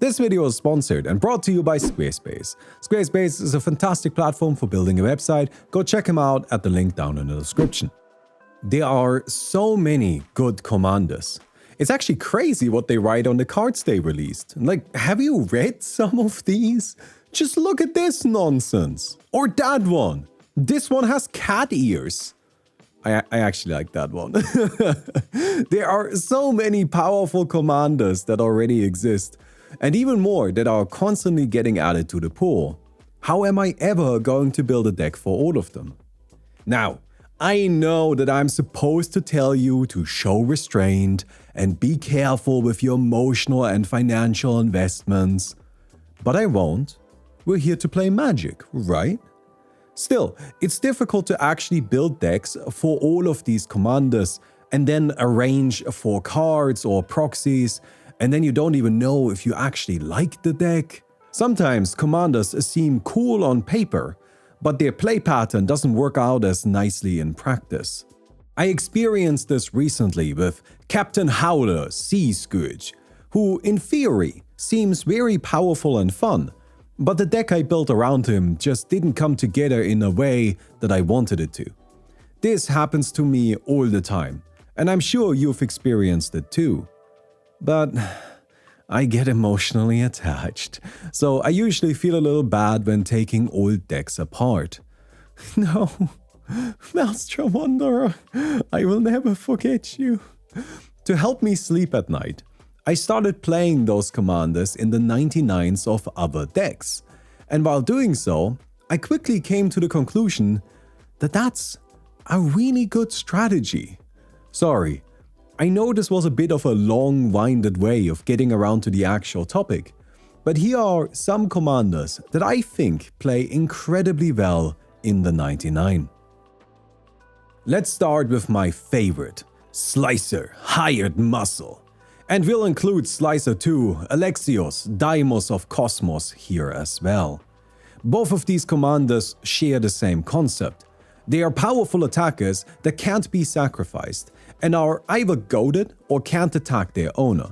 This video is sponsored and brought to you by Squarespace. Squarespace is a fantastic platform for building a website. Go check them out at the link down in the description. There are so many good commanders. It's actually crazy what they write on the cards they released. Like, have you read some of these? Just look at this nonsense. Or that one. This one has cat ears. I actually like that one. There are so many powerful commanders that already exist, and even more that are constantly getting added to the pool. How am I ever going to build a deck for all of them? Now, I know that I'm supposed to tell you to show restraint and be careful with your emotional and financial investments, but I won't. We're here to play Magic, right? Still, it's difficult to actually build decks for all of these commanders and then arrange for cards or proxies, and then you don't even know if you actually like the deck. Sometimes commanders seem cool on paper, but their play pattern doesn't work out as nicely in practice. I experienced this recently with Captain Howler Sea Scourge, who in theory seems very powerful and fun, but the deck I built around him just didn't come together in a way that I wanted it to. This happens to me all the time, and I'm sure you've experienced it too. But I get emotionally attached, so I usually feel a little bad when taking old decks apart. No, Maelstrom Wanderer, I will never forget you. To help me sleep at night, I started playing those commanders in the 99s of other decks, and while doing so, I quickly came to the conclusion that that's a really good strategy. Sorry, I know this was a bit of a long-winded way of getting around to the actual topic, but here are some commanders that I think play incredibly well in the 99. Let's start with my favorite, Slicer Hired Muscle. And we'll include Slicer 2, Alexios, Deimos of Cosmos here as well. Both of these commanders share the same concept. They are powerful attackers that can't be sacrificed and are either goaded or can't attack their owner.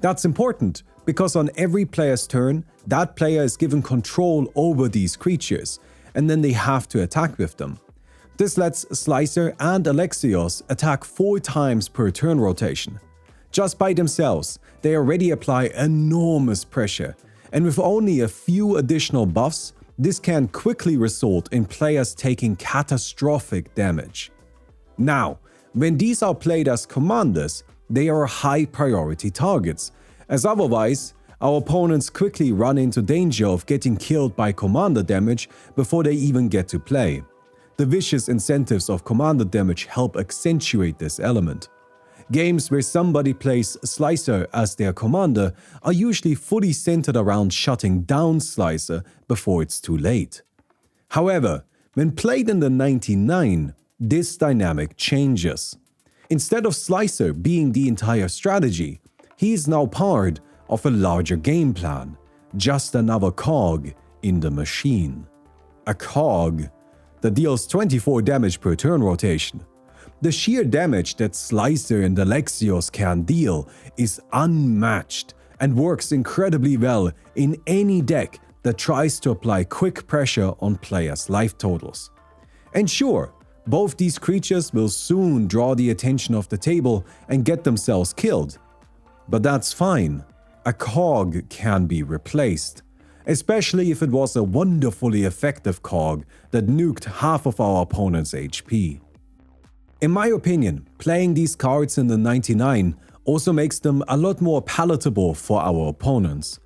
That's important because on every player's turn, that player is given control over these creatures, and then they have to attack with them. This lets Slicer and Alexios attack 4 times per turn rotation. Just by themselves, they already apply enormous pressure, and with only a few additional buffs, this can quickly result in players taking catastrophic damage. Now, when these are played as commanders, they are high priority targets, as otherwise, our opponents quickly run into danger of getting killed by commander damage before they even get to play. The vicious incentives of commander damage help accentuate this element. Games where somebody plays Slicer as their commander are usually fully centered around shutting down Slicer before it's too late. However, when played in the 99, this dynamic changes. Instead of Slicer being the entire strategy, he is now part of a larger game plan, just another cog in the machine. A cog that deals 24 damage per turn rotation. The sheer damage that Slicer and Alexios can deal is unmatched and works incredibly well in any deck that tries to apply quick pressure on players' life totals. And sure, both these creatures will soon draw the attention of the table and get themselves killed. But that's fine. A cog can be replaced, especially if it was a wonderfully effective cog that nuked half of our opponent's HP. In my opinion, playing these cards in the 99 also makes them a lot more palatable for our opponents.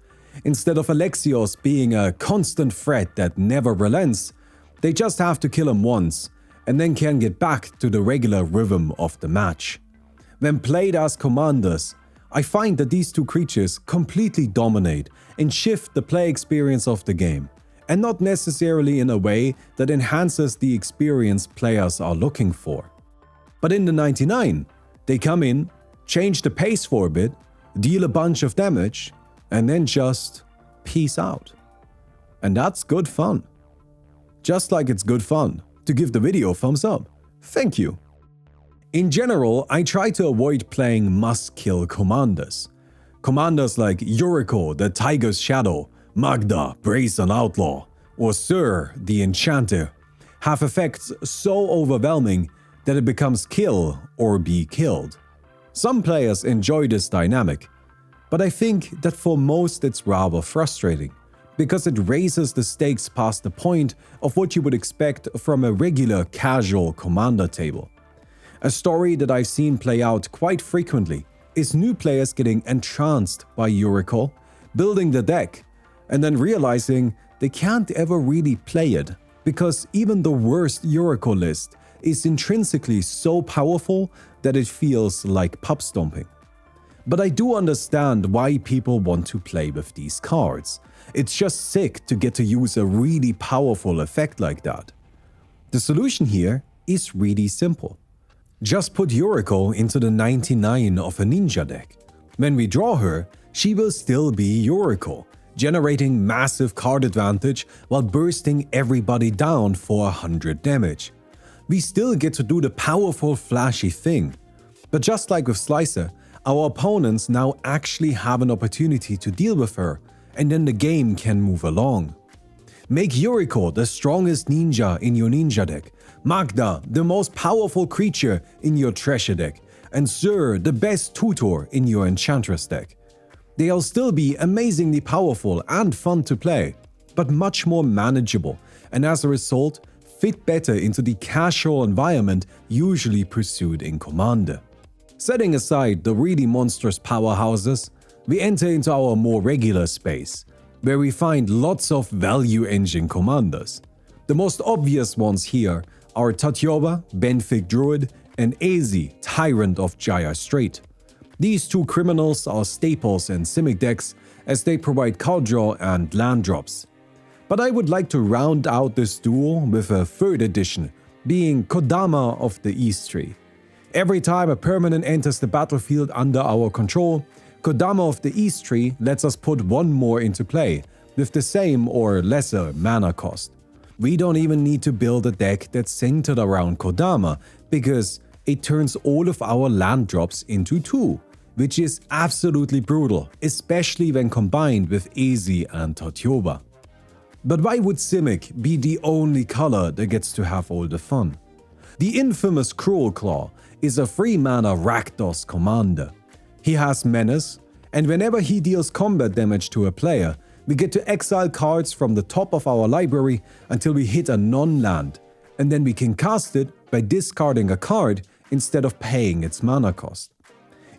Instead of Alexios being a constant threat that never relents, they just have to kill him once, and then can get back to the regular rhythm of the match. When played as commanders, I find that these two creatures completely dominate and shift the play experience of the game, and not necessarily in a way that enhances the experience players are looking for. But in the 99, they come in, change the pace for a bit, deal a bunch of damage, and then just peace out. And that's good fun. Just like it's good fun to give the video a thumbs up. Thank you. In general, I try to avoid playing must-kill commanders. Commanders like Yuriko, the Tiger's Shadow, Magda, Brazen Outlaw, or Sur, the Enchanter, have effects so overwhelming that it becomes kill or be killed. Some players enjoy this dynamic, but I think that for most it's rather frustrating, because it raises the stakes past the point of what you would expect from a regular casual commander table. A story that I've seen play out quite frequently is new players getting entranced by Yuriko, building the deck, and then realizing they can't ever really play it, because even the worst Yuriko list is intrinsically so powerful that it feels like pub stomping. But I do understand why people want to play with these cards. It's just sick to get to use a really powerful effect like that. The solution here is really simple. Just put Yuriko into the 99 of a ninja deck. When we draw her, she will still be Yuriko, generating massive card advantage while bursting everybody down for 100 damage. We still get to do the powerful flashy thing. But just like with Slicer, our opponents now actually have an opportunity to deal with her, and then the game can move along. Make Yuriko the strongest ninja in your ninja deck, Magda the most powerful creature in your treasure deck, and Sur the best tutor in your enchantress deck. They'll still be amazingly powerful and fun to play, but much more manageable, and as a result, fit better into the casual environment usually pursued in Commander. Setting aside the really monstrous powerhouses, we enter into our more regular space, where we find lots of value engine commanders. The most obvious ones here are Tatyoba, Benfic Druid, and Ezi, Tyrant of Jaya Strait. These two criminals are staples in Simic decks as they provide card draw and land drops. But I would like to round out this duo with a third addition, being Kodama of the East Tree. Every time a permanent enters the battlefield under our control, Kodama of the East Tree lets us put one more into play, with the same or lesser mana cost. We don't even need to build a deck that's centered around Kodama, because it turns all of our land drops into 2, which is absolutely brutal, especially when combined with Ezi and Tatyoba. But why would Simic be the only color that gets to have all the fun? The infamous Cruel Claw is a 3-mana Rakdos commander. He has Menace, and whenever he deals combat damage to a player, we get to exile cards from the top of our library until we hit a non-land, and then we can cast it by discarding a card instead of paying its mana cost.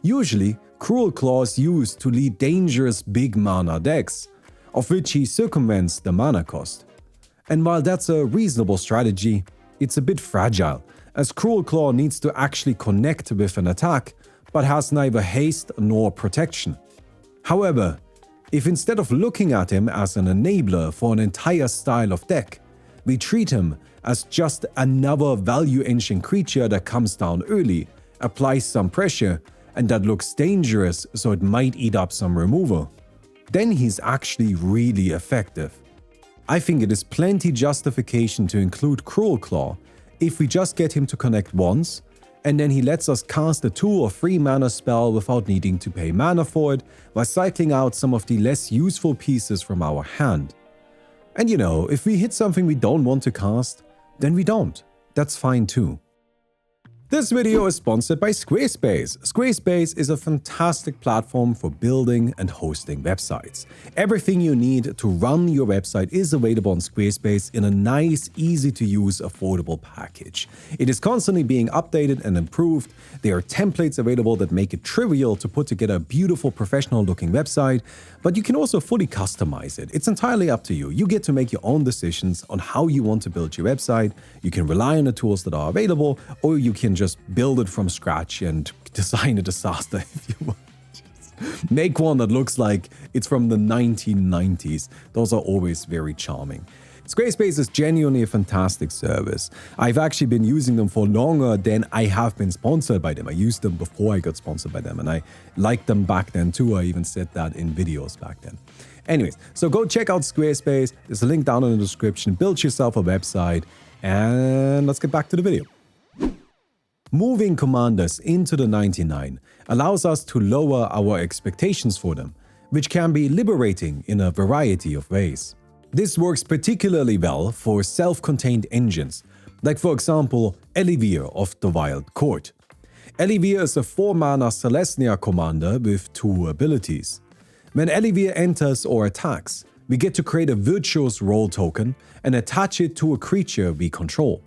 Usually, Cruel Claw is used to lead dangerous big mana decks, of which he circumvents the mana cost. And while that's a reasonable strategy, it's a bit fragile, as Cruel Claw needs to actually connect with an attack, but has neither haste nor protection. However, if instead of looking at him as an enabler for an entire style of deck, we treat him as just another value engine creature that comes down early, applies some pressure, and that looks dangerous so it might eat up some removal, then he's actually really effective. I think it is plenty justification to include Cruel Claw if we just get him to connect once, and then he lets us cast a 2 or 3 mana spell without needing to pay mana for it, while cycling out some of the less useful pieces from our hand. And you know, if we hit something we don't want to cast, then we don't. That's fine too. This video is sponsored by Squarespace. Squarespace is a fantastic platform for building and hosting websites. Everything you need to run your website is available on Squarespace in a nice, easy-to-use, affordable package. It is constantly being updated and improved. There are templates available that make it trivial to put together a beautiful, professional-looking website, but you can also fully customize it. It's entirely up to you. You get to make your own decisions on how you want to build your website. You can rely on the tools that are available, or you can just build it from scratch and design a disaster if you want. Just make one that looks like it's from the 1990s. Those are always very charming. Squarespace is genuinely a fantastic service. I've actually been using them for longer than I have been sponsored by them. I used them before I got sponsored by them, and I liked them back then too. I even said that in videos back then. Anyways, so go check out Squarespace. There's a link down in the description. Build yourself a website, and let's get back to the video. Moving commanders into the 99 allows us to lower our expectations for them, which can be liberating in a variety of ways. This works particularly well for self-contained engines, like for example Elivir of the Wild Court. Elivir is a 4-mana Celestia commander with 2 abilities. When Elivir enters or attacks, we get to create a Virtuous Role token and attach it to a creature we control.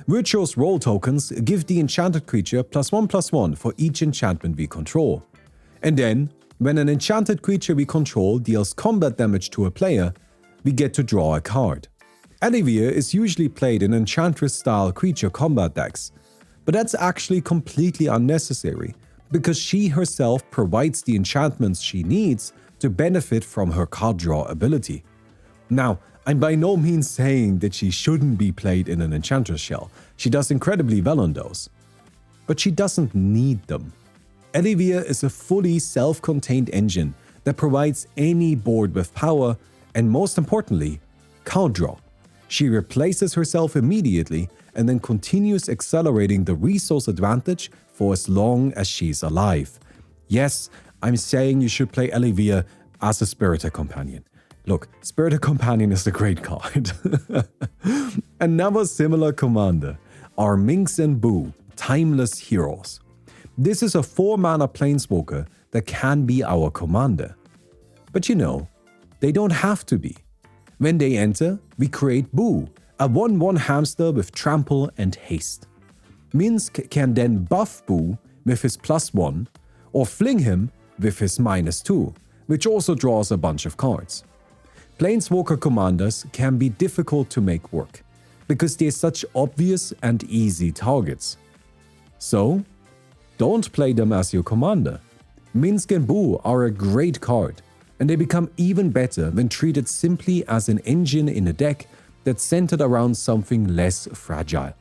Virtuous Role tokens give the enchanted creature +1/+1 for each enchantment we control. And then, when an enchanted creature we control deals combat damage to a player, we get to draw a card. Elivir is usually played in Enchantress-style creature combat decks, but that's actually completely unnecessary because she herself provides the enchantments she needs to benefit from her card draw ability. Now, I'm by no means saying that she shouldn't be played in an Enchantress shell. She does incredibly well on those. But she doesn't need them. Elivir is a fully self-contained engine that provides any board with power and, most importantly, card draw. She replaces herself immediately and then continues accelerating the resource advantage for as long as she's alive. Yes, I'm saying you should play Elivir as a Spirited Companion. Look, Spirited Companion is a great card. Another similar commander are Minx and Boo, Timeless Heroes. This is a 4-mana Planeswalker that can be our commander. But you know, they don't have to be. When they enter, we create Boo, a 1/1 hamster with trample and haste. Minsk can then buff Boo with his +1 or fling him with his -2, which also draws a bunch of cards. Planeswalker commanders can be difficult to make work because they're such obvious and easy targets. So, don't play them as your commander. Minsk and Boo are a great card, and they become even better when treated simply as an engine in a deck that's centered around something less fragile.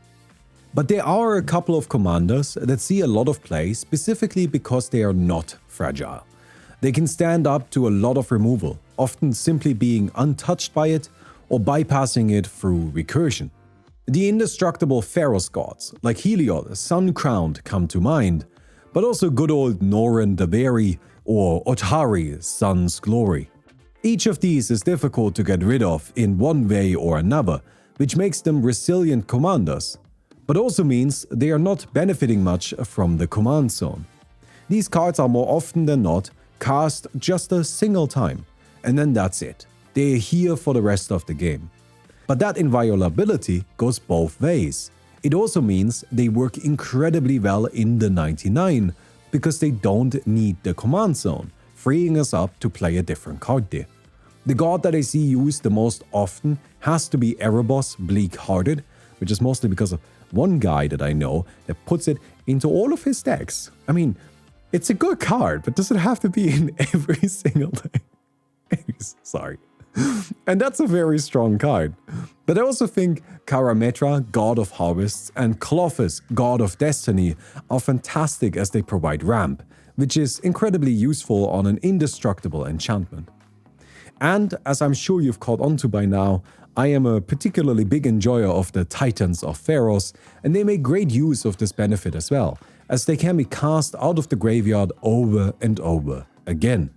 But there are a couple of commanders that see a lot of play specifically because they are not fragile. They can stand up to a lot of removal, often simply being untouched by it or bypassing it through recursion. The indestructible Pharaoh's gods like Heliod, Sun-Crowned come to mind, but also good old Norin Daveri or Otari, Sun's Glory. Each of these is difficult to get rid of in one way or another, which makes them resilient commanders, but also means they are not benefiting much from the command zone. These cards are more often than not cast just a single time, and then that's it. They are here for the rest of the game. But that inviolability goes both ways. It also means they work incredibly well in the 99 because they don't need the command zone, freeing us up to play a different card there. The god that I see used the most often has to be Erebos Bleak-Hearted, which is mostly because of one guy that I know that puts it into all of his decks. I mean, it's a good card, but does it have to be in every single deck? Sorry. And that's a very strong card. But I also think Karametra, God of Harvests, and Clothis, God of Destiny, are fantastic as they provide ramp, which is incredibly useful on an indestructible enchantment. And as I'm sure you've caught on to by now, I am a particularly big enjoyer of the Titans of Pharos, and they make great use of this benefit as well, as they can be cast out of the graveyard over and over again.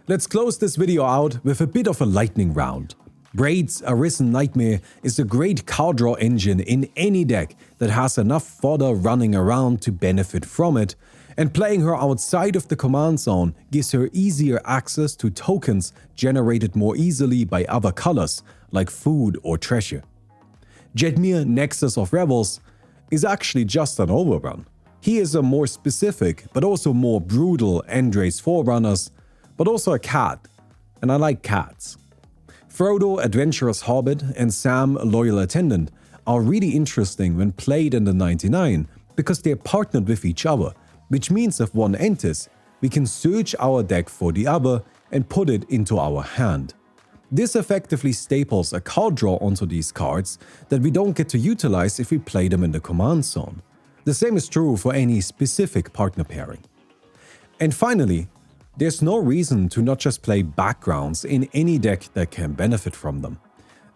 Let's close this video out with a bit of a lightning round. Braid's Arisen Nightmare is a great card draw engine in any deck that has enough fodder running around to benefit from it, and playing her outside of the command zone gives her easier access to tokens generated more easily by other colors, like food or treasure. Jedmir, Nexus of Rebels, is actually just an overrun. He is a more specific but also more brutal Andre's Forerunners, but also a cat, and I like cats. Frodo, Adventurous Hobbit, and Sam, Loyal Attendant, are really interesting when played in the 99 because they're partnered with each other, which means if one enters, we can search our deck for the other and put it into our hand. This effectively staples a card draw onto these cards that we don't get to utilize if we play them in the command zone. The same is true for any specific partner pairing. And finally, there's no reason to not just play backgrounds in any deck that can benefit from them.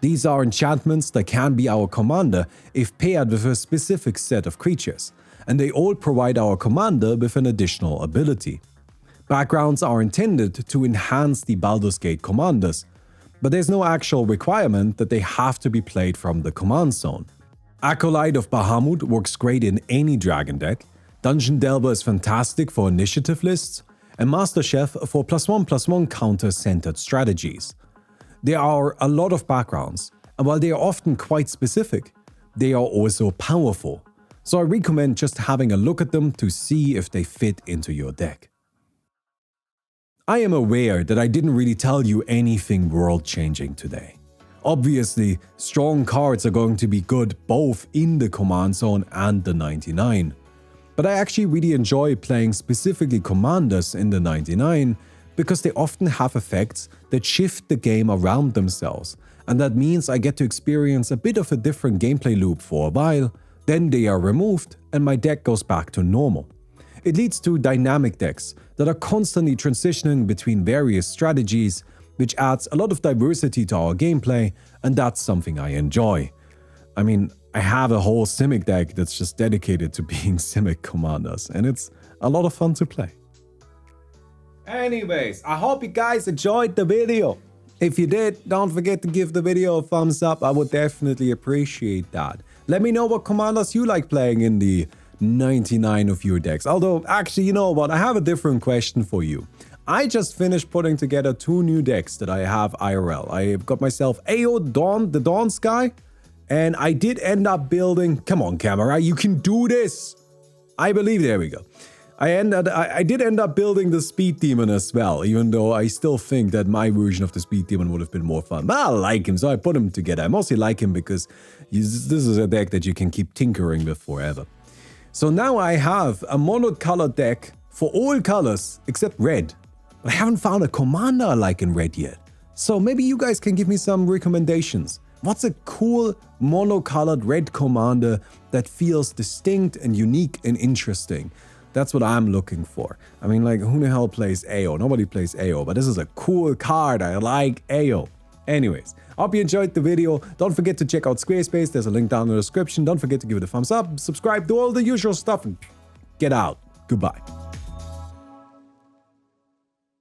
These are enchantments that can be our commander if paired with a specific set of creatures, and they all provide our commander with an additional ability. Backgrounds are intended to enhance the Baldur's Gate commanders, but there's no actual requirement that they have to be played from the command zone. Acolyte of Bahamut works great in any dragon deck, Dungeon Delver is fantastic for initiative lists, and Master Chef for +1/+1 counter-centered strategies. There are a lot of backgrounds, and while they are often quite specific, they are also powerful, so I recommend just having a look at them to see if they fit into your deck. I am aware that I didn't really tell you anything world-changing today. Obviously, strong cards are going to be good both in the command zone and the 99. But I actually really enjoy playing specifically commanders in the 99 because they often have effects that shift the game around themselves, and that means I get to experience a bit of a different gameplay loop for a while, then they are removed and my deck goes back to normal. It leads to dynamic decks that are constantly transitioning between various strategies, which adds a lot of diversity to our gameplay, and that's something I enjoy. I mean, I have a whole Simic deck that's just dedicated to being Simic commanders, and it's a lot of fun to play. Anyways, I hope you guys enjoyed the video. If you did, don't forget to give the video a thumbs up, I would definitely appreciate that. Let me know what commanders you like playing in the 99 of your decks. Although, actually, you know what? I have a different question for you. I just finished putting together 2 new decks that I have IRL. I got myself AO Dawn, the Dawn Sky, and I did end up building... Come on, camera, you can do this! I believe, there we go. I did end up building the Speed Demon as well, even though I still think that my version of the Speed Demon would have been more fun. But I like him, so I put him together. I mostly like him because this is a deck that you can keep tinkering with forever. So now I have a monocolored deck for all colors except red. But I haven't found a commander I like in red yet. So maybe you guys can give me some recommendations. What's a cool monocolored red commander that feels distinct and unique and interesting? That's what I'm looking for. I mean, like, who the hell plays AO? Nobody plays AO, but this is a cool card. I like AO. Anyways, I hope you enjoyed the video. Don't forget to check out Squarespace. There's a link down in the description. Don't forget to give it a thumbs up, subscribe, do all the usual stuff, and get out. Goodbye.